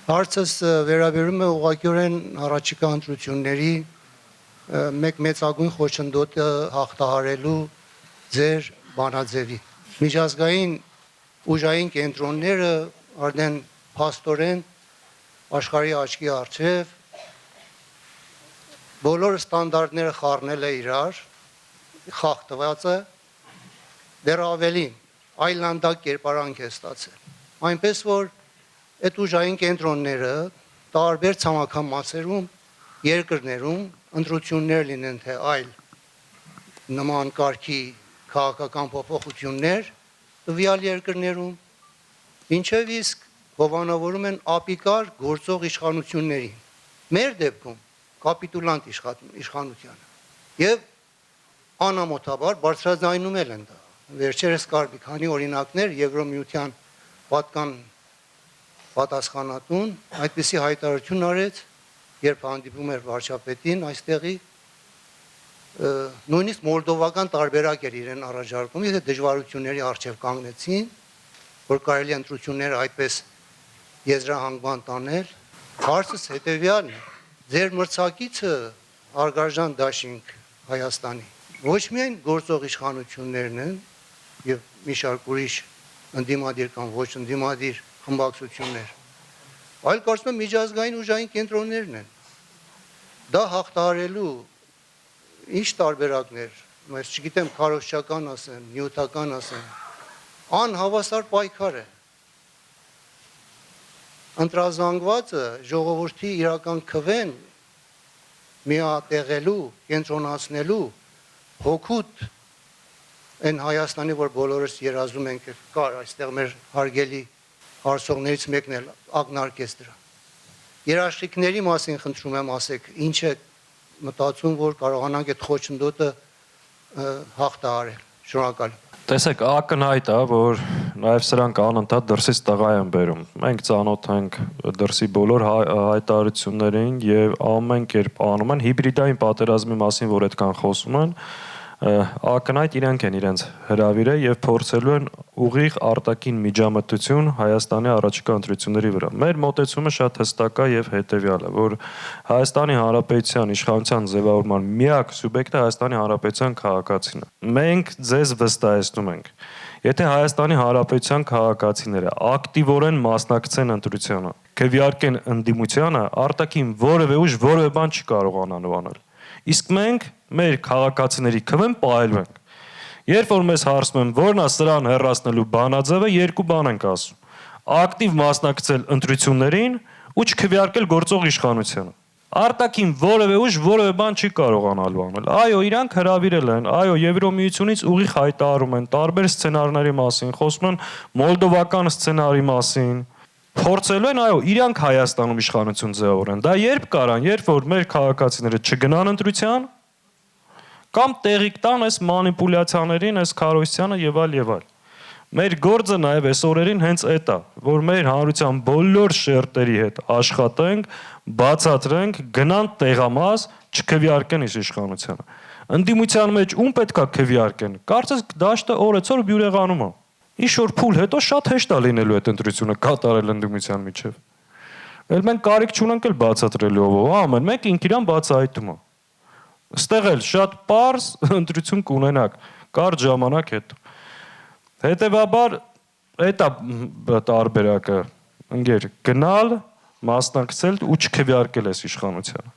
Հարցս վերաբերում է ուղղակիորեն առաջիկա ընտրությունների մեկ մեծագույն խոչընդոտը հաղթահարելու ձեր բանաձևի։ Միջազգային ուժային կենտրոնները արդեն փաստորեն աշխարհի աչքի առջև բոլոր ստանդարտները խառնել է իրար, խախտված է, դեռ ավելին այլանդակ կերպարանք է ստացել։ Այնպես որ այդ ուժային կենտրոնները տարբեր ցամաքամասերում, երկրներում ընտրություններ լինեն թե այլ նման կարգի քաղաքական փոփոխություններ տվյալ երկրներում, ինչև իսկ հովանավորում են ապիկար գործող իշխանություններին, մեր դեպքում կապիտուլանտ իշխանությանը, եւ անամոթաբար բարձրաձայնում են դա։ Վերջերս կար մի քանի օրինակներ Եվրոմիության պատասխանատուն այդպիսի հայտարարություն արեց, երբ հանդիպում էր վարչապետին այստեղի, նույնիսկ մոլդովական տարբերակ էր իրեն առաջարկում, եթե դժվարությունների առջև կանգնեցին, որ կարելի է ընտրությունները այդպես եզրահանգման տանել, հարցս հետևյալն է, ձեր մրցակիցը Արգարժան Դաշինք Հայաստանի ոչ միայն գործող իշխանություններն են եւ մի շարք ուրիշ ընդդիմադիր կամ ոչ ընդդիմադիր խմբակցություններ, այլ կարծում եմ միջազգային ուժային կենտրոններն են։ Դա հաղթահարելու ինչ տարբերակներ, ես չգիտեմ, քարոզչական ասեմ, նյութական ասեմ, անհավասար պայքար է։ Ընտրազանգվածը ժողովրդի իրական քվեն միատեղելու, կենտրոնացնելու հոգուտ այն Հայաստանի, որ բոլորս երազում ենք, կար այստեղ մեր հարգելի հարցողներից մեկն էլ ակնարկեց դրա։ Երաշխիքների մասին խնդրում եմ ասեք, ինչ է մտածում, որ կարողանանք այդ խոչընդոտը հաղթահարել։ Շնորհակալ եմ։ Տեսեք, ակնհայտ է, որ նաև սրանք անընդհատ դրսից տղա են բերում։ Մենք ծանոթ ենք դրսի բոլոր հայտարարություններին եւ ամեն կերպ անում են հիբրիդային պատերազմի մասին, որ այդքան խոսում են, ակնհայտ իրենք են իրենց հրավիրել եւ փորձելու են ուղիղ արտաքին միջամտություն Հայաստանի առաջիկա ընտրությունների վրա։ Մեր մոտեցումը շատ հստակ է եւ հետեւյալ է, որ Հայաստանի Հանրապետության իշխանության ձևավորման միակ սուբյեկտը Հայաստանի Հանրապետության քաղաքացին է։ Մենք ձեզ վստահեցնում ենք, եթե Հայաստանի Հանրապետության քաղաքացիները ակտիվորեն մասնակցեն ընտրությանը, քվեարկեն ընդդիմությանը, արտաքին որևէ ուժ որևէ բան չի կարողանալու անել։ Իսկ մենք մեր քաղաքացիների քվեն պահելու ենք։ Երբ որ մեզ հարցնում են, որն է սրան հեռացնելու բանաձևը, երկու բան ենք ասում. ակտիվ մասնակցել ընտրություններին ու չքվեարկել գործող իշխանությանը։ Արտաքին որևէ ուժ որևէ բան չի կարողանալու անել։ Այո, իրանք հրավիրել են, այո, Եվրոմիությունից ուղիղ հայտարարում են տարբեր սցենարների մասին, խոսում են մոլդովական սցենարի մասին, փորձելու են, այո, իրանք Հայաստանում իշխանություն ձևավորեն։ Դա երբ կարան, երբ որ մեր քաղաքացիները չգնան ընտրության, կամ տեղիք տան այս մանիպուլյացիաներին, այս քարոզությանը եւ այլ եւ այլ։ Մեր գործը նաեւ այս օրերին հենց այդ է, որ մեր հանրության բոլոր շերտերի հետ աշխատենք, բացատրենք, գնան տեղամաս, չքվեարկեն իշխանությանը։ Ընդդիմության մեջ ում պետքա քվեարկեն։ Կարծես դաշտը օրեցօր բյուրեղանում է։ Ինչ-որ փուլ հետո շատ հեշտ է լինելու այդ ընտրությունը կատարել ընդդիմության միջև։ Էլ մենք կարիք չունենք էլ բացատրելու ով, ամեն մեկ ինքն իրան բացահայտում է։ Ստեղ էլ շատ պարզ ընտրություն կունենաք կարճ ժամանակ հետո։ Հետևաբար այդ է տարբերակը, ընկեր, գնալ, մասնակցել ու չքվեարկել այս իշխանությանը։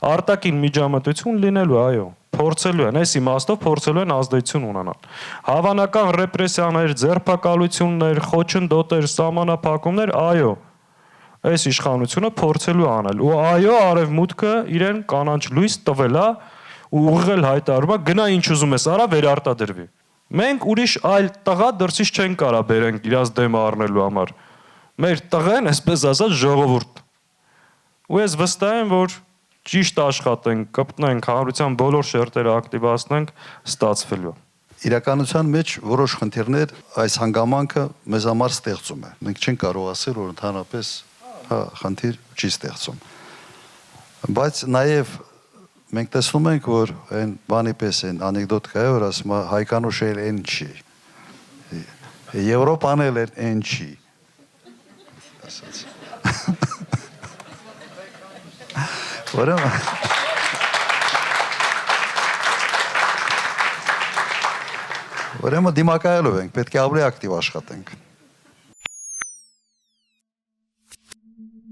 Արտաքին միջամտություն լինելու, այո, փորձելու են, այս իմաստով փորձելու են ազդեցություն ունենալ։ Հավանական ռեպրեսիաներ, ձերբակալություններ, խոչընդոտեր, սահմանափակումներ, այո, այս իշխանությունը փորձելու անել։ Ու այո, արևմուտքը իրեն կանաչ լույս տվել է ու ուղղել հայտարարում է, գնա ինչ ուզում ես արա, վերարտադրվի։ Մենք ուրիշ այլ տղա դրսից չեն կարա բերենք իրաց դեմը առնելու համար։ Մեր տղեն, այսպես ասած, ժողովուրդ։ Ու ես վստահ եմ, որ ճիշտ աշխատենք, կպտնենք, հանրության բոլոր շերտերը ակտիվացնենք, ստացվելու է։ Իրականության մեջ որոշ խնդիրներ այս հանգամանքը մեզ համար ստեղծում է։ Մենք չենք կարող ասել, որ ընդհանրապես խնդիր չի ստեղծում։ Բայց նաև մենք տեսնում ենք, որ այն բանի պես են անեկդոտ կա, որ ասում է հայկանուշը էլ չի։ Եվրոպան էլ այն չի։ Ասած։ Ուրեմն դիմակայելով ենք, պետք է ավելի ակտիվ աշխատենք։